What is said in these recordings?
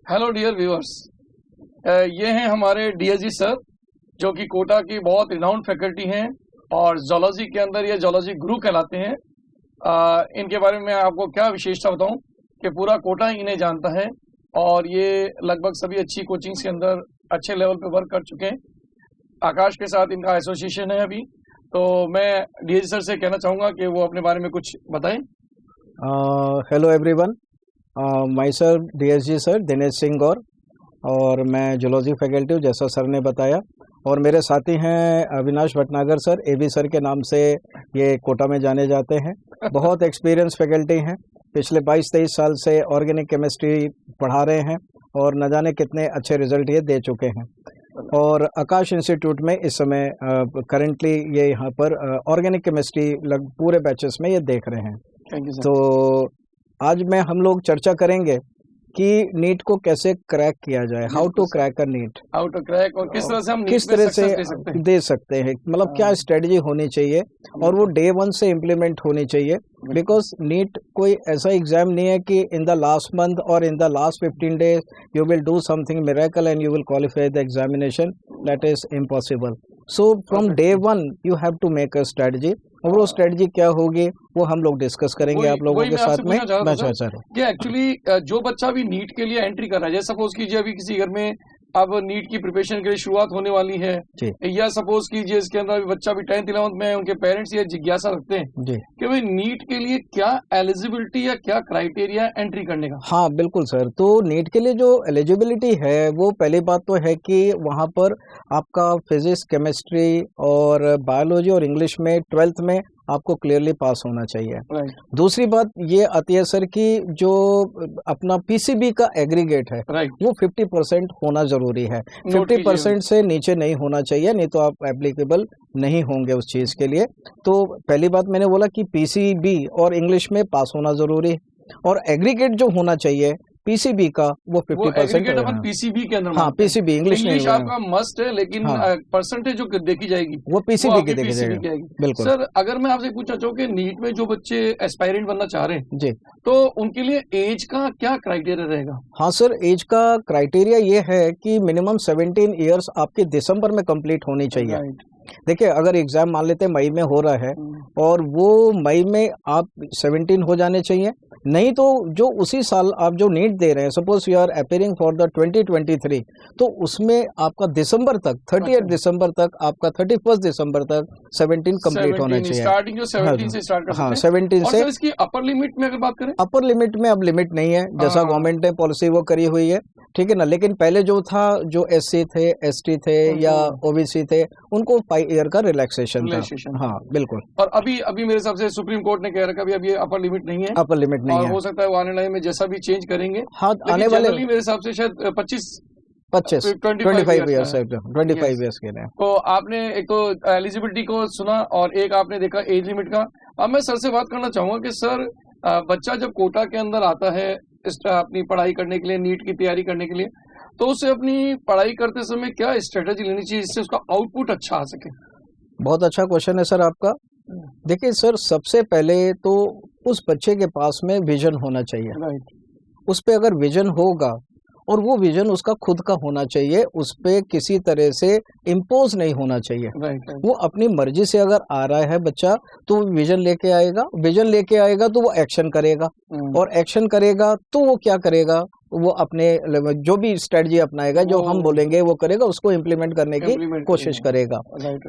Hello dear viewers, ये हैं हमारे डीएसजी सर जो कि कोटा की बहुत रिनाउंड फैकल्टी हैं और जोलॉजी के अंदर ये जोलॉजी गुरु कहलाते हैं। इनके बारे में मैं आपको क्या विशेषता बताऊं कि पूरा कोटा इन्हें जानता है और ये लगभग सभी अच्छी कोचिंग्स के अंदर अच्छे लेवल पे वर्क कर चुके हैं। आकाश के साथ इनका एसोसिएशन है अभी, तो मैं डीएसजी सर से कहना चाहूँगा कि वो अपने बारे में कुछ बताएं। Hello everyone, my sir DSG sir Dinesh Singh Gaur और मैं जूलॉजी फैकल्टी हूँ जैसा सर ने बताया। और मेरे साथी हैं Avinash Bhatnagar sir, AB sir के नाम से ये कोटा में जाने जाते हैं। बहुत एक्सपीरियंस फैकल्टी हैं, पिछले 22-23 साल से ऑर्गेनिक केमिस्ट्री पढ़ा रहे हैं और न जाने कितने अच्छे रिजल्ट ये दे चुके हैं। और आकाश इंस्टीट्यूट में इस समय करेंटली ये यहाँ पर ऑर्गेनिक केमिस्ट्री पूरे बैचेस में ये देख रहे हैं। तो आज में हम लोग चर्चा करेंगे कि नीट को कैसे क्रैक किया जाए, how to crack a NEET, how to crack, और किस तरह से हम किस तरह से दे सकते हैं, मतलब क्या स्ट्रेटजी होनी चाहिए और वो डे 1 से इम्प्लीमेंट होनी चाहिए। बिकॉज नीट कोई ऐसा एग्जाम नहीं है कि इन द लास्ट मंथ और in the last 15 days you will do something miracle and you will qualify the examination, that is impossible. So from day 1 you have to make a strategy, और वो strategy क्या होगी वो हम लोग discuss करेंगे आप लोगों के साथ में। एक्चुअली जो बच्चा भी नीट के लिए एंट्री कर रहा है, जैसे सपोज कीजिए अभी किसी घर में अब नीट की प्रिपरेशन के लिए शुरुआत होने वाली है, या सपोज कीजिए इसके अंदर बच्चा भी 10th 11th में, उनके पेरेंट्स ये जिज्ञासा रखते हैं कि भाई नीट के लिए क्या एलिजिबिलिटी या क्या क्राइटेरिया एंट्री करने का। हाँ बिल्कुल सर, तो नीट के लिए जो एलिजिबिलिटी है वो पहली बात तो है कि वहाँ पर आपका फिजिक्स, केमिस्ट्री और बायोलॉजी और इंग्लिश में 12th में आपको क्लियरली पास होना चाहिए। दूसरी बात ये आती है सर कि जो अपना पीसीबी का एग्रीगेट है वो 50% होना जरूरी है। 50% से नीचे नहीं होना चाहिए, नहीं तो आप एप्लीकेबल नहीं होंगे उस चीज के लिए। तो पहली बात मैंने बोला कि पीसीबी और इंग्लिश में पास होना जरूरी है, और एग्रीगेट जो होना चाहिए पीसीबी का वो 50% अपन पीसीबी के अंदर। हाँ पीसीबी, इंग्लिश आपका मस्ट है, लेकिन परसेंटेज जो देखी जाएगी वो पीसीबी की देखी जाएगी। बिल्कुल सर, अगर मैं आपसे पूछना चाहूँ कि नीट में जो बच्चे एस्पायरेंट बनना चाह रहे हैं जी, तो उनके लिए एज का क्या क्राइटेरिया रहेगा? हाँ सर, एज का क्राइटेरिया ये है कि मिनिमम 17 ईयर्स आपके दिसंबर में कंप्लीट होनी चाहिए। देखिए, अगर एग्जाम मान लेते मई में हो रहा है और वो मई में आप 17 हो जाने चाहिए, नहीं तो जो उसी साल आप जो नीट दे रहे हैं, suppose you are appearing for the 2023, तो उसमें आपका दिसंबर तक 30 दिसंबर तक, आपका 31 दिसंबर तक 17 कंप्लीट होना चाहिए। स्टार्टिंग जो 17 से स्टार्ट करते हैं। हाँ 17 से। इसकी अपर लिमिट में अगर बात करें, अपर लिमिट में अब लिमिट नहीं है, जैसा गवर्नमेंट ने पॉलिसी वो करी हुई है, ठीक है ना। लेकिन पहले जो था, जो एससी थे, एसटी थे या ओबीसी थे, उनको 5 ईयर का रिलैक्सेशन था। हाँ बिल्कुल। और अभी मेरे हिसाब से सुप्रीम कोर्ट ने कह रखा है अभी अपर लिमिट नहीं है, अपर लिमिट नहीं है। हो सकता है वो आने वाले में जैसा भी चेंज करेंगे। हाँ, आने वाले मेरे हिसाब से शायद 25 25 ईयर्स के लिए। तो आपने एक तो एलिजिबिलिटी को सुना और एक आपने देखा एज लिमिट का। अब मैं सर से बात करना चाहूंगा कि सर, बच्चा जब कोटा के अंदर आता है अपनी पढ़ाई करने के लिए, नीट की तैयारी करने के लिए, तो उसे अपनी पढ़ाई करते समय क्या स्ट्रेटेजी लेनी चाहिए जिससे उसका आउटपुट अच्छा आ सके? बहुत अच्छा क्वेश्चन है सर आपका। देखिए सर, सबसे पहले तो उस बच्चे के पास में विजन होना चाहिए। उस पे अगर विजन होगा, और वो विजन उसका खुद का होना चाहिए, उस पे किसी तरह से इम्पोज नहीं होना चाहिए। वो अपनी मर्जी से अगर आ रहा है बच्चा, तो विजन लेके आएगा, विजन लेके आएगा तो वो एक्शन करेगा, और एक्शन करेगा तो वो क्या करेगा, वो अपने जो भी स्ट्रेटजी अपनाएगा, जो हम बोलेंगे वो करेगा, उसको इम्प्लीमेंट करने की कोशिश करेगा।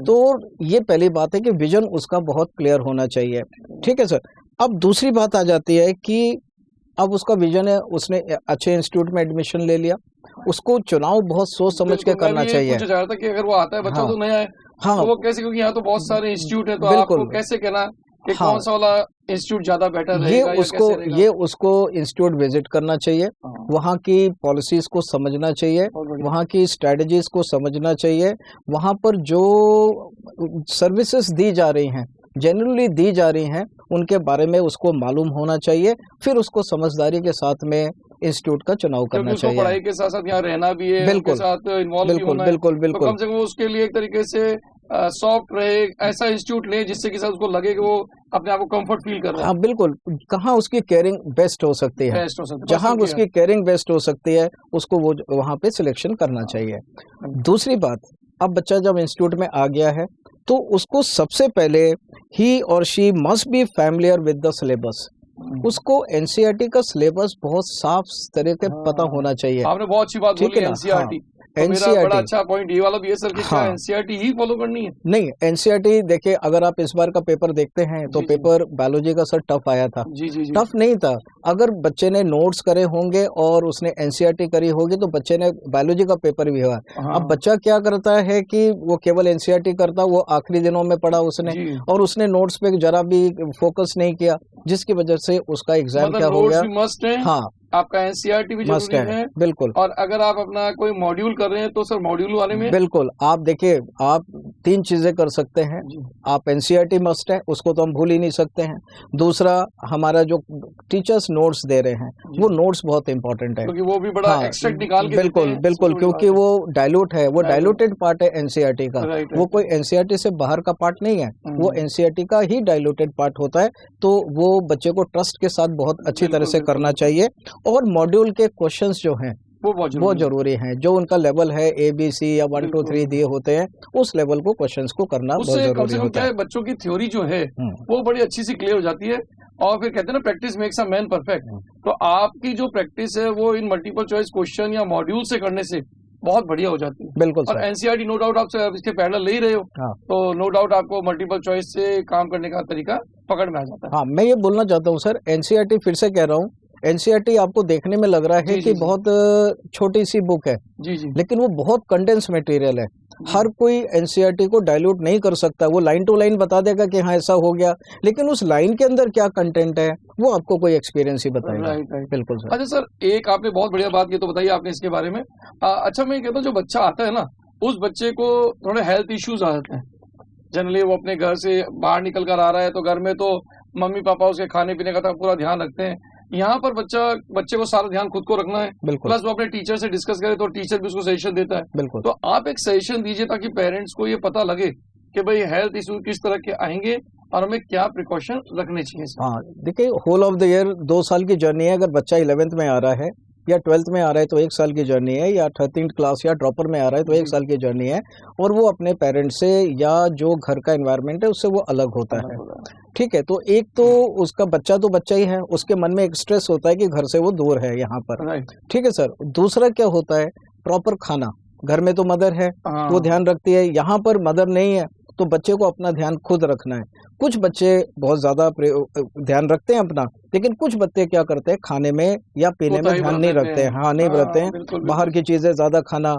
तो ये पहली बात है कि विजन उसका बहुत क्लियर होना चाहिए, ठीक है सर। अब दूसरी बात आ जाती है कि अब उसका विजन है, उसने अच्छे इंस्टीट्यूट में एडमिशन ले लिया, उसको चुनाव बहुत सोच समझ के करना चाहिए। पूछा जा रहा था कि अगर वो आता है बच्चा, तो नया है, तो वो कैसे, क्योंकि यहाँ तो बहुत सारे इंस्टीट्यूट है, तो आपको कैसे कहना कि कौन सा वाला इंस्टीट्यूट ज्यादा बेटर रहेगा? ये उसको इंस्टीट्यूट विजिट करना चाहिए, वहाँ की पॉलिसीज को समझना चाहिए, वहाँ की स्ट्रेटजीज को समझना चाहिए, वहाँ पर जो सर्विसेज दी जा रही हैं, जनरली दी जा रही हैं, उनके बारे में उसको मालूम होना चाहिए। फिर उसको समझदारी के साथ में इंस्टीट्यूट का चुनाव करना चाहिए। पढ़ाई के साथ साथ यहाँ रहना भी है, बिल्कुल, साथ इन्वॉल्व भी होना है, बिल्कुल। तो कम से कम उसके लिए एक तरीके से सॉफ्ट रहे, ऐसा इंस्टीट्यूट ले जिससे कि सर उसको लगे कि वो अपने आप को कंफर्ट फील कर रहा है। हाँ बिल्कुल, कहाँ उसकी केयरिंग बेस्ट हो सकती है, बेस्ट हो सकती है, जहाँ उसकी केयरिंग बेस्ट हो सकती है उसको वो वहाँ पे सिलेक्शन करना चाहिए। दूसरी बात, अब बच्चा जब इंस्टीट्यूट में आ गया है तो उसको सबसे पहले ही और she must be familiar with the syllabus. उसको एनसीईआरटी का सिलेबस बहुत साफ तरीके पता होना चाहिए। आपने बहुत अच्छी बात बोली, एनसीईआरटी। तो मेरा बड़ा अच्छा पॉइंट ये वाला भी है सर कि क्या एनसीईआरटी ही फॉलो करनी है? नहीं, एनसीईआरटी देखिए, अगर आप इस बार का पेपर देखते हैं तो पेपर बायोलॉजी का सर टफ आया था। टफ नहीं था, अगर बच्चे ने नोट्स करे होंगे और उसने एनसीईआरटी करी होगी तो बच्चे ने बायोलॉजी का पेपर भी हुआ। अब बच्चा क्या करता है कि वो केवल एनसीईआरटी करता, वो आखिरी दिनों में पढ़ा उसने और उसने नोट्स पे जरा भी फोकस नहीं किया, जिसकी वजह से उसका एग्जाम क्या हो गया। हाँ, आपका एनसीईआरटी भी जरूरी है, बिल्कुल। और अगर आप अपना कोई मॉड्यूल कर रहे हैं तो सर मॉड्यूल वाले में बिल्कुल, आप देखिए, आप 3 चीजें कर सकते हैं। आप एनसीईआरटी मस्ट है, उसको तो हम भूल ही नहीं सकते हैं। दूसरा, हमारा जो टीचर्स नोट्स दे रहे हैं वो नोट्स बहुत इंपॉर्टेंट है, क्योंकि वो भी बड़ा एक्सट्रैक्ट निकाल के बिल्कुल बिल्कुल, क्योंकि वो डाइल्यूट है, वो डाइल्यूटेड पार्ट है एनसीईआरटी का। वो कोई एनसीईआरटी से बाहर का पार्ट नहीं है, वो एनसीईआरटी का ही डाइल्यूटेड पार्ट होता है। तो वो बच्चे को ट्रस्ट के साथ बहुत अच्छी तरह से करना चाहिए। और मॉड्यूल के क्वेश्चंस जो हैं वो जरूरी हैं, जो उनका लेवल है ABC या 1 2 3 दिए होते हैं, उस लेवल को क्वेश्चंस को करना बहुत जरूरी होता है। बच्चों की थ्योरी जो है वो बड़ी अच्छी सी क्लियर हो जाती है, और फिर कहते हैं ना, practice makes a man perfect. तो आपकी जो प्रैक्टिस है वो इन मल्टीपल चॉइस क्वेश्चन या मॉड्यूल से करने से बहुत बढ़िया हो जाती है। बिल्कुल। और एनसीईआरटी नो डाउट आप इसके पैरेलल ले ही रहे हो, तो नो डाउट आपको मल्टीपल चॉइस से काम करने का तरीका पकड़ में आ जाता है। हाँ, मैं ये बोलना चाहता हूँ सर, एनसीईआरटी फिर से कह रहा हूँ, एनसीईआरटी आपको देखने में लग रहा है कि बहुत छोटी सी बुक है, लेकिन वो बहुत कंडेंस मटेरियल है। हर कोई एनसीईआरटी को डाइल्यूट नहीं कर सकता, वो लाइन टू लाइन बता देगा कि हाँ ऐसा हो गया, लेकिन उस लाइन के अंदर क्या कंटेंट है वो आपको कोई एक्सपीरियंस ही बताएगा। बिल्कुल सर। अच्छा सर, एक आपने बहुत बढ़िया बात की तो बताइए आपने इसके बारे में। अच्छा, मैं कहता हूँ जो बच्चा आता है ना, उस बच्चे को थोड़े हेल्थ इश्यूज आ जाते हैं। जनरली वो अपने घर से बाहर निकल कर आ रहा है तो घर में तो मम्मी पापा उसके खाने पीने का पूरा ध्यान रखते हैं। यहाँ पर बच्चे को सारा ध्यान खुद को रखना है, प्लस वो अपने टीचर से डिस्कस करे तो टीचर भी उसको सजेशन देता है। बिल्कुल। तो आप एक सजेशन दीजिए ताकि पेरेंट्स को ये पता लगे कि भाई हेल्थ इशू किस तरह के आएंगे और हमें क्या प्रिकॉशन रखने चाहिए। हाँ, देखिए, होल ऑफ द ईयर 2 साल की जर्नी है। अगर बच्चा 11th में आ रहा है या 12th में आ रहा है तो 1 साल की जर्नी है, या 13th क्लास या ड्रॉपर में आ रहा है तो 1 साल की जर्नी है, और वो अपने पेरेंट्स से या जो घर का एनवायरनमेंट है उससे वो अलग होता है। ठीक है, तो एक तो उसका बच्चा तो बच्चा ही है, उसके मन में एक स्ट्रेस होता है कि घर से वो दूर है यहाँ पर। ठीक है सर। दूसरा क्या होता है, प्रॉपर खाना। घर में तो मदर है, वो ध्यान रखती है, यहाँ पर मदर नहीं है तो बच्चे को अपना ध्यान खुद रखना है। कुछ बच्चे बहुत ज्यादा ध्यान रखते हैं अपना, लेकिन कुछ बच्चे क्या करते हैं, खाने में या पीने में ध्यान नहीं रखते हैं। हाँ, नहीं रखते हैं, बाहर की चीजें ज्यादा खाना,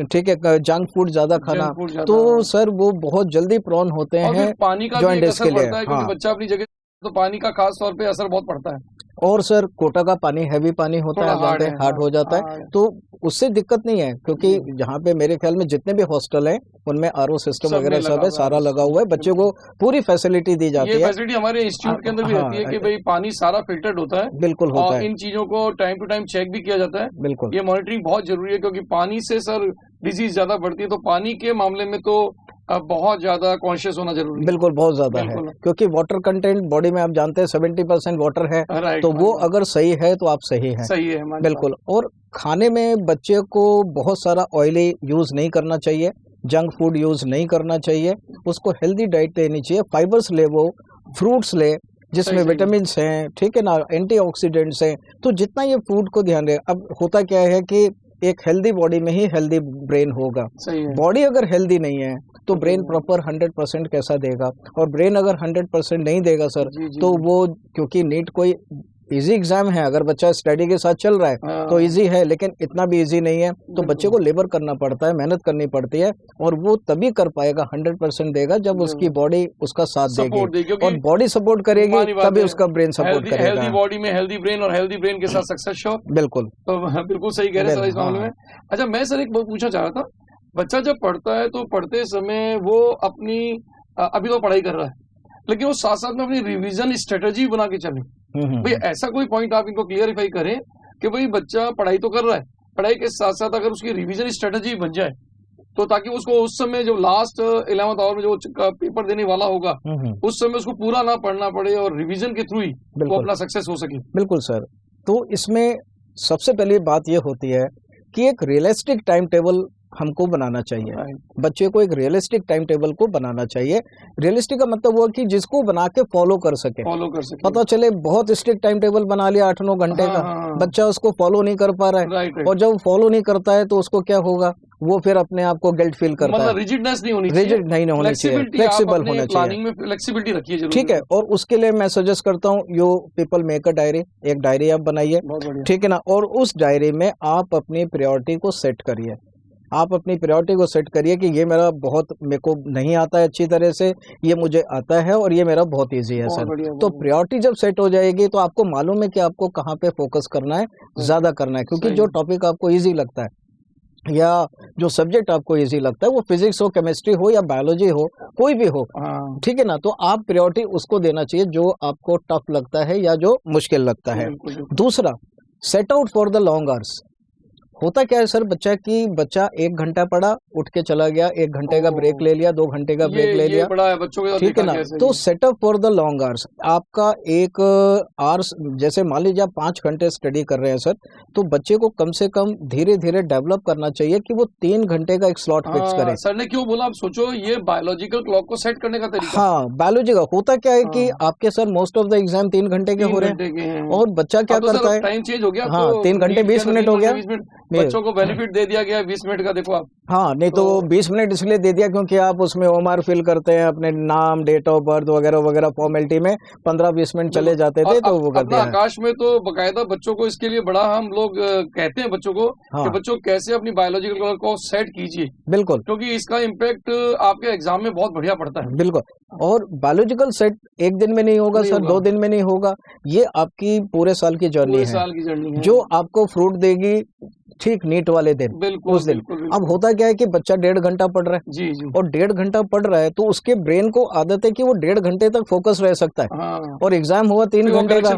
ठीक है, जंक फूड ज्यादा खाना, तो सर वो बहुत जल्दी प्रोन होते हैं जॉइंटिस के लिए। हाँ, बच्चा अपनी जगह, तो पानी का खास तौर पे असर बहुत पड़ता है। और सर कोटा का पानी हैवी पानी होता है, हार्ड हो जाता है, तो उससे दिक्कत नहीं है, क्योंकि यहाँ पे मेरे ख्याल में जितने भी हॉस्टल हैं उनमें आरओ सिस्टम वगैरह सब है, सारा लगा हुआ है, बच्चे को पूरी फैसिलिटी दी जाती है। ये फैसिलिटी हमारे इंस्टीट्यूट के अंदर भी रहती है कि भाई पानी सारा फिल्टर्ड होता है। बिल्कुल होता है। इन चीजों को टाइम टू टाइम चेक भी किया जाता है। बिल्कुल, ये मॉनिटरिंग बहुत जरूरी है, क्योंकि पानी से सर डिजीज ज्यादा बढ़ती है, तो पानी के मामले में तो बहुत ज्यादा कॉन्शियस होना जरूरी है। बिल्कुल, बहुत ज्यादा है, क्योंकि वाटर कंटेंट बॉडी में आप जानते हैं 70% वाटर है, तो वो अगर सही है तो आप सही है। बिल्कुल। और खाने में बच्चे को बहुत सारा ऑयली यूज नहीं करना चाहिए, जंक फूड यूज नहीं करना चाहिए, उसको हेल्दी डाइट लेनी चाहिए। फाइबर्स ले, वो फ्रूट्स ले जिसमें विटामिन हैं, ठीक है ना, एंटीऑक्सीडेंट्स हैं, तो जितना ये फूड को ध्यान रहे। अब होता क्या है कि एक हेल्दी बॉडी में ही हेल्दी ब्रेन होगा। बॉडी अगर हेल्दी नहीं है तो ब्रेन प्रॉपर 100% कैसा देगा, और ब्रेन अगर 100% नहीं देगा सर, तो वो, क्योंकि नीट कोई इजी एग्जाम है, अगर बच्चा स्टडी के साथ चल रहा है तो इजी है, लेकिन इतना भी इजी नहीं है, तो बच्चे को लेबर करना पड़ता है, मेहनत करनी पड़ती है, और वो तभी कर पाएगा, 100% देगा जब उसकी बॉडी उसका साथ देगी, और बॉडी सपोर्ट करेगी तभी उसका ब्रेन सपोर्ट करेगा। हेल्दी बॉडी में हेल्दी ब्रेन, और हेल्दी ब्रेन के साथ सक्सेस श्योर। बिल्कुल, तो बिल्कुल सही कह रहे हैं सर इस मामले में। अच्छा, मैं सर एक बात पूछना चाह रहा था, बच्चा जब पढ़ता है तो पढ़ते समय वो अपनी, अभी तो पढ़ाई कर रहा है, लेकिन वो साथ साथ में अपनी रिवीजन स्ट्रेटेजी बना के चले। भाई ऐसा कोई पॉइंट आप इनको क्लियरिफाई करें कि भाई बच्चा पढ़ाई तो कर रहा है, पढ़ाई के साथ साथ अगर उसकी रिवीजन स्ट्रेटेजी बन जाए तो ताकि उसको उस समय जो लास्ट 11th आवर में जो पेपर देने वाला होगा उस समय उसको पूरा ना पढ़ना पड़े और रिवीजन के थ्रू ही वो अपना सक्सेस हो सके। बिल्कुल सर। तो इसमें सबसे पहली बात ये होती है कि एक रियलिस्टिक टाइम टेबल हमको बनाना चाहिए। बच्चे को एक रियलिस्टिक टाइम टेबल को बनाना चाहिए। रियलिस्टिक का मतलब हुआ कि जिसको बना के फॉलो कर सके। पता चले बहुत स्ट्रिक्ट टाइम टेबल बना लिया 8-9 घंटे का, बच्चा उसको फॉलो नहीं कर पा रहा है, और जब फॉलो नहीं करता है तो उसको क्या होगा, वो फिर अपने आप को गिल्ट फील करता है। रिजिडनेस नहीं होनी चाहिए, रिजिड नहीं होनी चाहिए, फ्लेक्सिबल होना चाहिए। फ्लेक्सिबिलिटी रखिए, ठीक है। और उसके लिए मैं सजेस्ट करता हूँ you people make a diary, एक डायरी आप बनाइए, ठीक है ना। और उस डायरी में आप अपनी प्रायोरिटी को सेट करिए। आप अपनी प्रायोरिटी को सेट करिए कि ये मेरा बहुत, मेरे को नहीं आता है अच्छी तरह से, ये मुझे आता है और ये मेरा बहुत इजी है सर। तो प्रायोरिटी जब सेट हो जाएगी तो आपको मालूम है कि आपको कहाँ पे फोकस करना है, ज्यादा करना है। क्योंकि जो टॉपिक आपको इजी लगता है या जो सब्जेक्ट आपको इजी लगता है, वो फिजिक्स हो, केमिस्ट्री हो या बायोलॉजी हो, कोई भी हो, ठीक है ना, तो आप प्रायोरिटी उसको देना चाहिए जो आपको टफ लगता है या जो मुश्किल लगता है। दूसरा, set out for the long hours. होता क्या है सर, बच्चा 1 घंटा पढ़ा, उठ के चला गया, 1 घंटे का ब्रेक ले लिया, 2 घंटे का ब्रेक ले लिया, ठीक है ना। तो setup for the long hours, आपका 1 आवर्स, जैसे मान लीजिए आप 5 घंटे स्टडी कर रहे हैं सर, तो बच्चे को कम से कम धीरे धीरे डेवलप करना चाहिए कि वो 3 घंटे का एक स्लॉट फिक्स करे। सर ने क्यों बोला, आप सोचो, ये बायोलॉजिकल क्लॉक को सेट करने का तरीका। हाँ, बायोलॉजी का होता क्या है कि आपके sir most of the exam 3 घंटे के हो रहे हैं, और बच्चा क्या करता है, टाइम चेंज हो गया। हाँ, 3 घंटे 20 मिनट हो गया, बच्चों को बेनिफिट दे दिया गया 20 मिनट का, देखो आप। हाँ, नहीं तो 20 मिनट इसलिए दे दिया क्योंकि आप उसमें ओमार फिल करते हैं, अपने नाम, डेट ऑफ बर्थ वगैरह वगैरह, फॉर्मेलिटी में 15-20 मिनट चले जाते थे, तो वो करते हैं। आकाश में तो बकायदा बच्चों को इसके लिए बड़ा हम लोग कहते हैं बच्चों को, कि बच्चों कैसे अपनी बायोलॉजिकल क्लॉक को सेट कीजिए। बिल्कुल, क्योंकि इसका इम्पैक्ट आपके एग्जाम में बहुत बढ़िया पड़ता है। बिल्कुल। और बायोलॉजिकल सेट 1 दिन में नहीं होगा सर, 2 दिन में नहीं होगा, ये आपकी पूरे साल की जर्नी है, जो आपको फ्रूट देगी ठीक नीट वाले दिन, उस दिन। अब होता क्या है कि बच्चा 1.5 घंटा पढ़ रहा है, जी। और 1.5 घंटा पढ़ रहा है, तो उसके ब्रेन को आदत है कि वो 1.5 घंटे तक फोकस रह सकता है। और एग्जाम हुआ 3 घंटे का,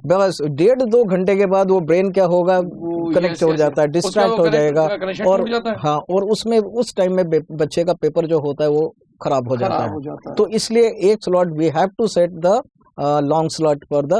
बस 1.5-2 घंटे के बाद वो ब्रेन क्या होगा, कनेक्ट हो जाता है, डिस्ट्रैक्ट हो जाएगा, और हाँ, और उसमें उस टाइम में बच्चे का पेपर जो होता है वो खराब हो जाता है। तो इसलिए एक slot we have to set the long slot for the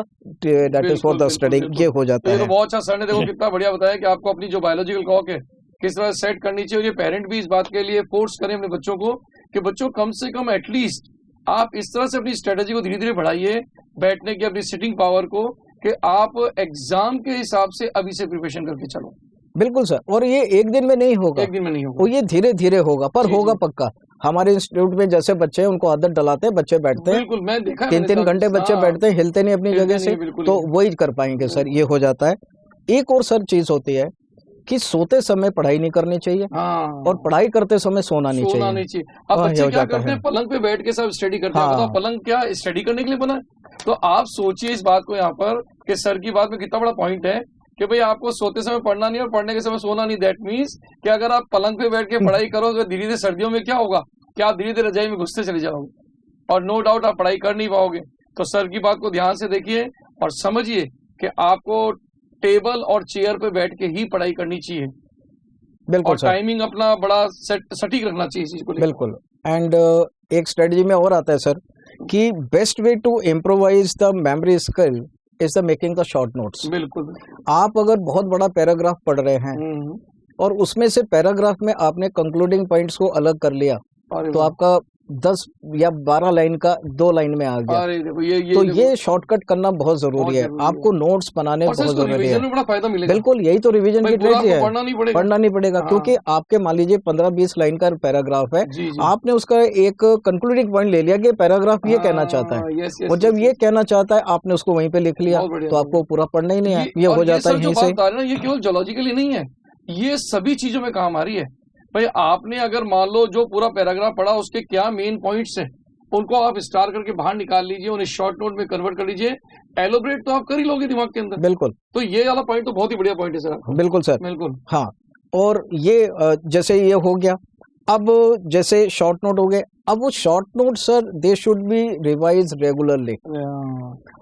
that is for the study, ये हो जाता है। तो बहुत अच्छा सर ने देखो कितना बढ़िया बताया कि आपको अपनी जो बायोलॉजिकल क्लॉक है किस तरह सेट करनी चाहिए। और ये पेरेंट भी इस बात के लिए फोर्स करें अपने बच्चों को कि बच्चों कम से कम एटलीस्ट आप इस तरह से अपनी स्ट्रेटेजी को धीरे धीरे बढ़ाइए, बैठने की अपनी सिटिंग पावर को, कि आप एग्जाम के हिसाब से अभी से प्रिपरेशन करके चलो। बिल्कुल सर। और ये 1 दिन में नहीं होगा, 1 दिन में नहीं होगा, वो ये धीरे धीरे होगा, पर होगा पक्का। हमारे इंस्टीट्यूट में जैसे बच्चे हैं उनको आदत डलाते हैं, बच्चे बैठते हैं, बिल्कुल, मैं देखा 3-3 घंटे बच्चे बैठते हैं, हिलते नहीं अपनी जगह से, तो वही कर पाएंगे सर, ये हो जाता है। एक और सर चीज होती है कि सोते समय पढ़ाई नहीं करनी चाहिए, और पढ़ाई करते समय सोना नहीं चाहिए। अब बच्चे क्या करते हैं, पलंग पे बैठ के सब स्टडी करते हैं। बताओ, पलंग क्या स्टडी करने के लिए बना है? तो आप सोचिए इस बात को यहाँ पर कि सर की बात में कितना बड़ा पॉइंट है कि भाई आपको सोते समय पढ़ना नहीं और पढ़ने के समय सोना नहीं। दैट मीन्स कि अगर आप पलंग पे बैठ के पढ़ाई करोगे, धीरे धीरे सर्दियों में क्या होगा कि आप धीरे धीरे रजाई में घुसते चले जाओगे, और नो डाउट आप पढ़ाई कर नहीं पाओगे। तो सर की बात को ध्यान से देखिए और समझिए कि आपको टेबल और चेयर पे बैठ के ही पढ़ाई करनी चाहिए। बिल्कुल, और टाइमिंग अपना बड़ा सटीक रखना चाहिए इस चीज को। बिल्कुल। एंड एक स्ट्रेटजी में और आता है सर कि best way to improvise the memory skill is the making the short notes. बिल्कुल। आप अगर बहुत बड़ा पैराग्राफ पढ़ रहे हैं और उसमें से पैराग्राफ में आपने कंक्लूडिंग पॉइंट्स को अलग कर लिया, तो आपका 10 या 12 लाइन का 2 लाइन में आ गया। देखो, ये शॉर्टकट करना बहुत जरूरी है। आपको नोट्स बनाने बहुत जरूरी है। बड़ा फायदा मिलेगा। बिल्कुल, यही तो रिवीजन की ट्रेड है, पढ़ना नहीं पड़ेगा। क्योंकि आपके मान लीजिए 15-20 लाइन का पैराग्राफ है, आपने उसका एक कंक्लूडिंग पॉइंट ले लिया कि पैराग्राफ ये कहना चाहता है, और जब ये कहना चाहता है आपने उसको वहीं पे लिख लिया, तो आपको पूरा पढ़ना ही नहीं है। ये हो जाता है यहीं से। ये केवल जोलॉजिकली नहीं है, ये सभी चीजों में काम आ रही है। भाई आपने अगर मान लो जो पूरा पैराग्राफ पढ़ा उसके क्या मेन पॉइंट्स हैं, उनको आप स्टार करके बाहर निकाल लीजिए, उन्हें शॉर्ट नोट में कन्वर्ट कर लीजिए, एलोबरेट तो आप कर ही लोगे दिमाग के अंदर। बिल्कुल। तो ये वाला पॉइंट तो बहुत ही बढ़िया पॉइंट है सर। बिल्कुल सर, बिल्कुल। हाँ, और ये जैसे ये हो गया, अब जैसे शॉर्ट नोट हो गए, अब वो short note sir they should be revise regularly.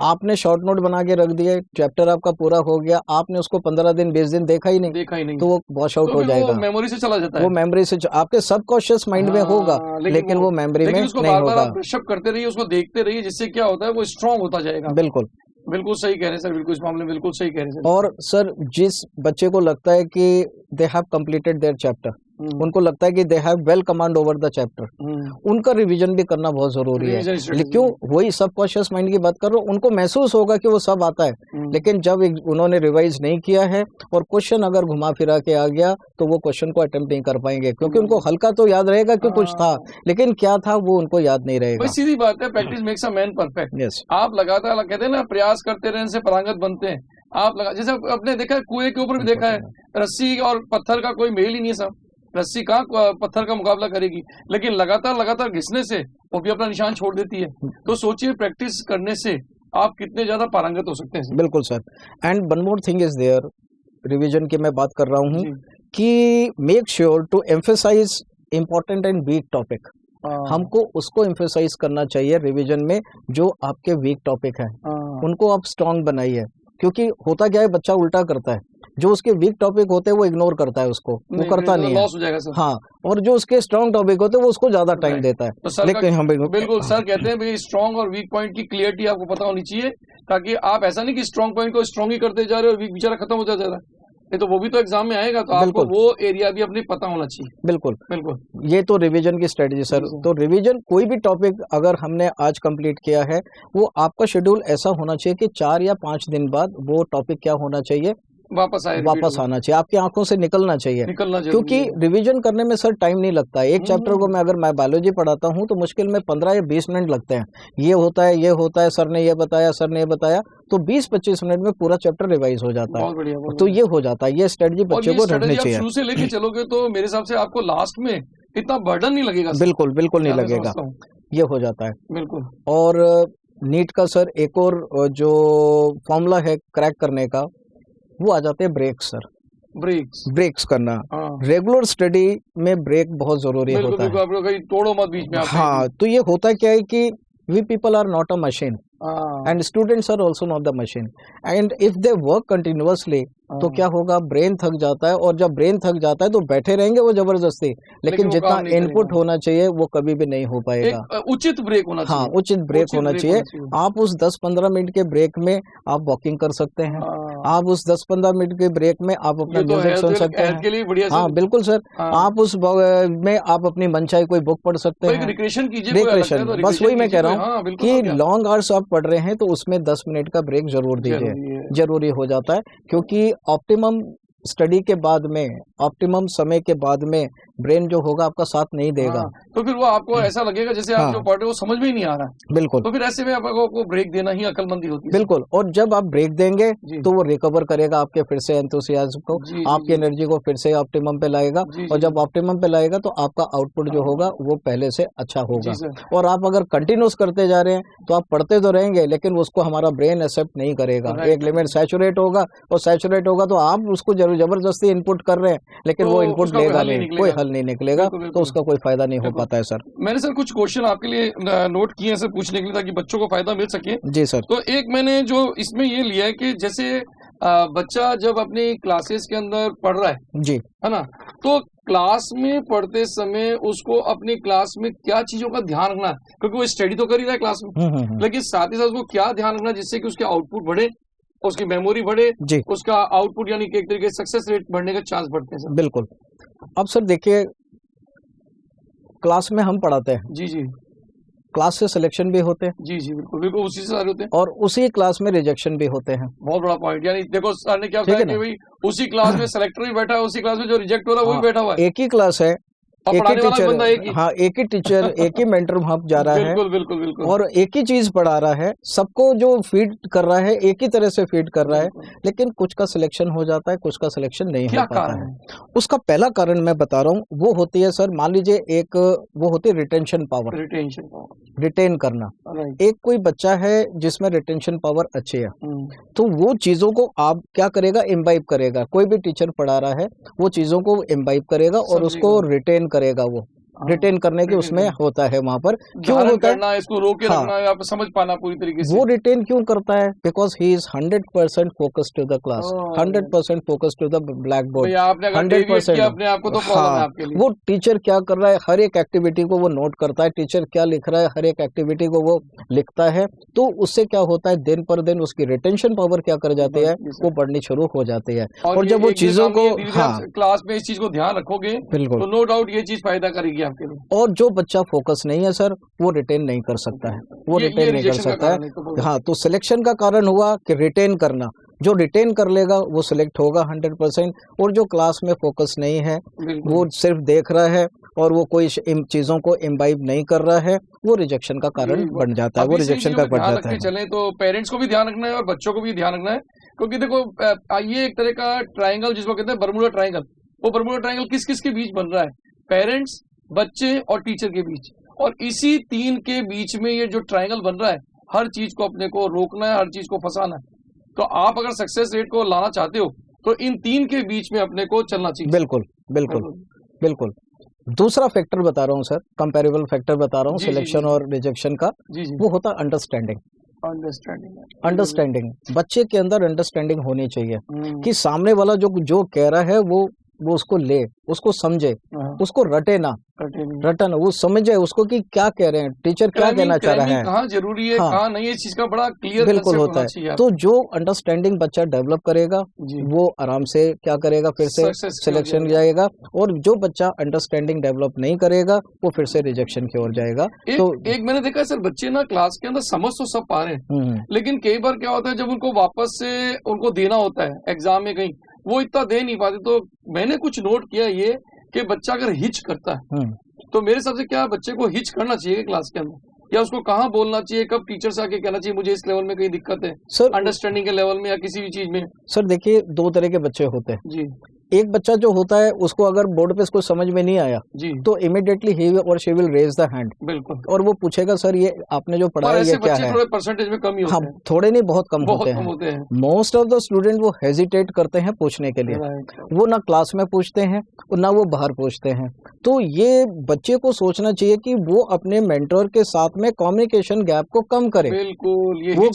आपने शॉर्ट नोट बना के रख दिए, चैप्टर आपका पूरा हो गया, आपने उसको 15 दिन 20 दिन देखा ही नहीं तो वो वॉश आउट हो जाएगा, वो मेमोरी से चला जाता है, वो मेमोरी से आपके सबकॉन्शियस माइंड में होगा, लेकिन वो मेमोरी में नहीं होगा। ब्रशअप करते रहिए, उसको देखते रहिए, जिससे क्या होता है वो स्ट्रांग होता जाएगा। बिल्कुल बिल्कुल सही कह रहे हैं सर, बिल्कुल इस मामले में बिल्कुल सही कह रहे हैं सर। और सर जिस बच्चे को लगता है कि they have completed there chapter, उनको लगता है कि they have well command over the chapter, उनका रिवीजन भी करना बहुत जरूरी है। क्यों, वही सबकॉन्शियस माइंड की बात कर रहा हूँ, उनको महसूस होगा कि वो सब आता है, लेकिन जब उन्होंने रिवाइज नहीं किया है और क्वेश्चन अगर घुमा फिरा के आ गया तो वो क्वेश्चन को अटेम्प्ट नहीं कर पाएंगे, क्योंकि उनको हल्का तो याद रहेगा कि कुछ था, लेकिन क्या था वो उनको याद नहीं रहेगा। सीधी बात है, practice makes a man perfect. Yes, आप लगातार कहते हैं ना, प्रयास करते रहने से पारंगत बनते हैं। आप जैसे आपने देखा है, कुएं के ऊपर भी देखा है, रस्सी और पत्थर का कोई मेल ही नहीं है साहब, रस्सी का पत्थर का मुकाबला करेगी, लेकिन लगातार घिसने से वो भी अपना निशान छोड़ देती है। तो सोचिए, प्रैक्टिस करने से आप कितने ज्यादा पारंगत हो सकते हैं। बिल्कुल sir. And one more thing is there, revision की मैं बात कर रहा हूँ कि make sure to emphasise important and weak topic. हमको उसको एम्फेसाइज करना चाहिए रिवीजन में, जो आपके वीक टॉपिक है उनको आप स्ट्रांग बनाइए, क्योंकि होता क्या है, बच्चा उल्टा करता है, जो उसके वीक टॉपिक होते हैं वो इग्नोर करता है उसको, वो करता नहीं है, लॉस हो जाएगा सर। हाँ, और जो उसके स्ट्रांग टॉपिक होते हैं वो उसको ज्यादा टाइम देता है। तो लेकिन हम बिल्कुल सर कहते हैं भाई, स्ट्रांग और वीक पॉइंट की क्लियरिटी आपको पता होनी चाहिए, ताकि आप ऐसा नहीं कि स्ट्रांग पॉइंट को स्ट्रांग ही करते जा रहे हो और वीक बेचारा खत्म होता जा रहा है। तो वो भी तो एग्जाम में आएगा, तो आपको वो एरिया भी अपनी पता होना चाहिए। बिल्कुल बिल्कुल, ये तो रिवीजन की स्ट्रेटजी सर। तो रिवीजन, कोई भी टॉपिक अगर हमने आज कंप्लीट किया है, वो आपका शेड्यूल ऐसा होना चाहिए कि 4 या 5 दिन बाद वो टॉपिक क्या होना चाहिए, वापस आना चाहिए, आपकी आंखों से निकलना चाहिए, क्योंकि रिवीजन करने में सर टाइम नहीं लगता है। एक चैप्टर को मैं अगर मैं बायोलॉजी पढ़ाता हूँ तो मुश्किल में 15 या 20 मिनट लगते हैं, ये होता है, सर ने ये बताया, सर ने ये बताया, तो 20-25 मिनट में पूरा चैप्टर रिवाइज हो जाता है। तो ये हो जाता है, ये स्ट्रेटजी बच्चे को रखनी चाहिए। शुरू से लेके चलोगे तो मेरे हिसाब से आपको लास्ट में इतना बर्डन नहीं लगेगा। बिल्कुल नहीं लगेगा, ये हो जाता है। बिल्कुल। और नीट का सर एक और जो फॉर्मूला है क्रैक करने का, वो आ जाते हैं ब्रेक्स सर। ब्रेक्स करना, रेगुलर स्टडी में ब्रेक बहुत जरूरी होता है। आप लोग तोड़ो मत बीच में। हाँ, तो ये होता क्या है कि we people are not a machine and students are also not the machine, and if they work continuously तो क्या होगा, ब्रेन थक जाता है, और जब ब्रेन थक जाता है तो बैठे रहेंगे वो जबरदस्ती, लेकिन जितना इनपुट होना चाहिए वो कभी भी नहीं हो पाएगा। उचित ब्रेक होना चाहिए। हाँ, उचित ब्रेक होना चाहिए। आप उस 10-15 मिनट के ब्रेक में आप वॉकिंग कर सकते हैं, आप उस 10-15 मिनट के ब्रेक में आप अपना म्यूजिक सुन सकते हैं। हाँ बिल्कुल सर, आप उस में आप अपनी मनचाही कोई बुक पढ़ सकते हैं, रिक्रिएशन कीजिए। रिक्रिएशन, बस वही मैं कह रहा हूँ कि लॉन्ग आवर्स आप पढ़ रहे हैं तो उसमें 10 मिनट का ब्रेक जरूर दीजिए, जरूरी हो जाता है, क्योंकि ऑप्टिमम स्टडी के बाद में, ऑप्टिमम समय के बाद में ब्रेन जो होगा आपका साथ नहीं देगा। तो फिर वो आपको ऐसा लगेगा जैसे आप जो पढ़ रहे हो समझ में ही नहीं आ रहा। बिल्कुल। तो फिर ऐसे में आपको ब्रेक देना ही अक्लमंदी होती है। बिल्कुल, और जब आप ब्रेक देंगे तो वो रिकवर करेगा आपके फिर से एंथुसियाज्म को, आपकी एनर्जी को फिर से ऑप्टिमम पे लाएगा, और जब ऑप्टिमम पे लाएगा तो आपका आउटपुट जो होगा वो पहले से अच्छा होगा। और आप अगर कंटिन्यूस करते जा रहे हैं तो आप पढ़ते तो रहेंगे, लेकिन उसको हमारा ब्रेन एक्सेप्ट नहीं करेगा। एक लिमिट सैचुरेट होगा, और सैचुरेट होगा तो आप उसको जबरदस्ती इनपुट कर रहे हैं, लेकिन वो इनपुट लेगा नहीं, कोई हल नहीं निकलेगा, तो उसका कोई फायदा नहीं हो पाता है सर। मैंने सर कुछ क्वेश्चन आपके लिए नोट किए हैं सर, पूछने के लिए, ताकि बच्चों को फायदा मिल सके। जी सर। तो एक मैंने जो इसमें ये लिया है कि जैसे बच्चा जब अपनी क्लासेस के अंदर पढ़ रहा है, जी है ना, तो क्लास में पढ़ते समय उसको अपनी क्लास में क्या चीजों का ध्यान रखना है, क्योंकि वो स्टडी तो कर ही रहा है क्लास में, लेकिन साथ ही साथ उसको क्या ध्यान रखना जिससे कि उसके आउटपुट बढ़े, उसकी मेमोरी बढ़े, उसका आउटपुट यानी कि एक तरीके से सक्सेस रेट बढ़ने के चांस बढ़ते हैं सर। बिल्कुल। अब सर देखिए, क्लास में हम पढ़ाते हैं, जी, क्लास से सिलेक्शन भी होते हैं, जी, बिल्कुल उसी से सारे होते हैं, और उसी क्लास में रिजेक्शन भी होते हैं। बहुत बड़ा पॉइंट, यानी देखो सर ने क्या बताया कि भाई उसी क्लास में सिलेक्टर भी बैठा है, उसी क्लास में जो रिजेक्ट हो रहा है वो भी बैठा हुआ है। एक ही क्लास है, एक ही टीचर, हाँ एक ही टीचर, एक ही मेंटर वहाँ जा रहा है, बिल्कुल, और एक ही चीज पढ़ा रहा है, सबको जो फीड कर रहा है एक ही तरह से फीड कर रहा है, लेकिन कुछ का सिलेक्शन हो जाता है, कुछ का सिलेक्शन नहीं हो पाता है। उसका पहला कारण मैं बता रहा हूँ, वो होती है सर, मान लीजिए एक वो होती है रिटेंशन पावर, रिटेन करना। एक कोई बच्चा है जिसमें रिटेंशन पावर अच्छी है, तो वो चीजों को आप क्या करेगा, इम्बाइब करेगा। कोई भी टीचर पढ़ा रहा है वो चीजों को इम्बाइब करेगा और उसको रिटेन करेगा वो, रिटेन करने की उसमें होता है वहां पर। क्यों होता है? इसको रोके रखना, आप समझ पाना पूरी तरीके से। वो रिटेन क्यों करता है? Because he is 100% focused to the class, 100% focused to the black board, 100%। अपने आप को तो प्रॉब्लम है आपके लिए। वो टीचर क्या कर रहा है, हर एक एक्टिविटी को वो नोट करता है, टीचर क्या लिख रहा है हर एक एक्टिविटी को वो लिखता है। तो उससे क्या होता है, दिन पर दिन उसकी रिटेंशन पावर क्या कर जाती है, वो बढ़नी शुरू हो जाती है। और जब वो चीजों को क्लास में इस चीज को ध्यान रखोगे, बिल्कुल, तो नो डाउट ये चीज फायदा करेगी आपके लिए। और जो बच्चा फोकस नहीं है सर, वो रिटेन नहीं कर सकता है, वो रिटेन नहीं कर सकता है। हाँ, तो सिलेक्शन का कारण हुआ कि रिटेन करना। जो रिटेन कर लेगा वो सिलेक्ट होगा 100%, और जो क्लास में फोकस नहीं है, वो सिर्फ देख रहा है और वो कोई इन चीजों को इम्बाइब नहीं कर रहा है, वो रिजेक्शन का कारण बन जाता है, वो रिजेक्शन का बन जाता है। चले तो पेरेंट्स को भी ध्यान रखना है और बच्चों को भी ध्यान रखना है, क्योंकि देखो ये एक तरह का ट्रायंगल जिसको कहते हैं बर्मुडा ट्रायंगल, वो बर्मुडा ट्रायंगल किस किस के बीच बन रहा है? पेरेंट्स, बच्चे और टीचर के बीच। और इसी तीन के बीच में ये जो ट्रायंगल बन रहा है, हर चीज को अपने को रोकना है, हर चीज को फंसाना है। तो आप अगर सक्सेस रेट को लाना चाहते हो तो इन तीन के बीच में अपने को चलना चाहिए। बिल्कुल बिल्कुल बिल्कुल। दूसरा फैक्टर बता रहा हूँ सर, कंपैरेबल फैक्टर बता रहा हूँ सिलेक्शन और रिजेक्शन का, वो होता है अंडरस्टैंडिंग। बच्चे के अंदर अंडरस्टैंडिंग होनी चाहिए कि सामने वाला जो कह रहा है वो उसको ले, उसको समझे, उसको रटे ना, वो समझे उसको कि क्या कह रहे हैं, टीचर क्या कहना चाह रहा है, कहाँ जरूरी है, कहाँ नहीं, इस चीज का बड़ा क्लियर बिल्कुल होता है। तो जो अंडरस्टैंडिंग बच्चा डेवलप करेगा वो आराम से क्या करेगा, फिर से सिलेक्शन जाएगा। और जो बच्चा अंडरस्टैंडिंग डेवलप नहीं करेगा वो फिर से रिजेक्शन की ओर जाएगा। तो एक मैंने देखा सर, बच्चे ना क्लास के अंदर समझ तो सब पा रहे हैं, लेकिन कई बार क्या होता है जब उनको वापस से उनको देना होता है एग्जाम में कहीं, वो इतना दे नहीं पाते। तो मैंने कुछ नोट किया ये कि बच्चा अगर हिच करता है तो मेरे हिसाब से क्या बच्चे को हिच करना चाहिए क्लास के अंदर, या उसको कहाँ बोलना चाहिए, कब टीचर से आके कहना चाहिए मुझे इस लेवल में कहीं दिक्कत है सर, अंडरस्टैंडिंग के लेवल में या किसी भी चीज में? सर देखिए, दो तरह के बच्चे होते हैं जी। एक बच्चा जो होता है उसको अगर बोर्ड पे इसको समझ में नहीं आया जी, तो इमीडिएटली ही और she will raise the hand, बिल्कुल, और वो पूछेगा सर ये आपने जो पढ़ाया ये क्या है। थोड़े परसेंटेज में कम ही होते हैं, थोड़े नहीं बहुत कम होते हैं। मोस्ट ऑफ द स्टूडेंट वो हेजिटेट करते हैं पूछने के लिए, वो ना क्लास में पूछते हैं और ना वो बाहर पूछते हैं। तो ये बच्चे को सोचना चाहिए कि वो अपने मेंटर के साथ में कम्युनिकेशन गैप को कम करे, बिल्कुल, ये वो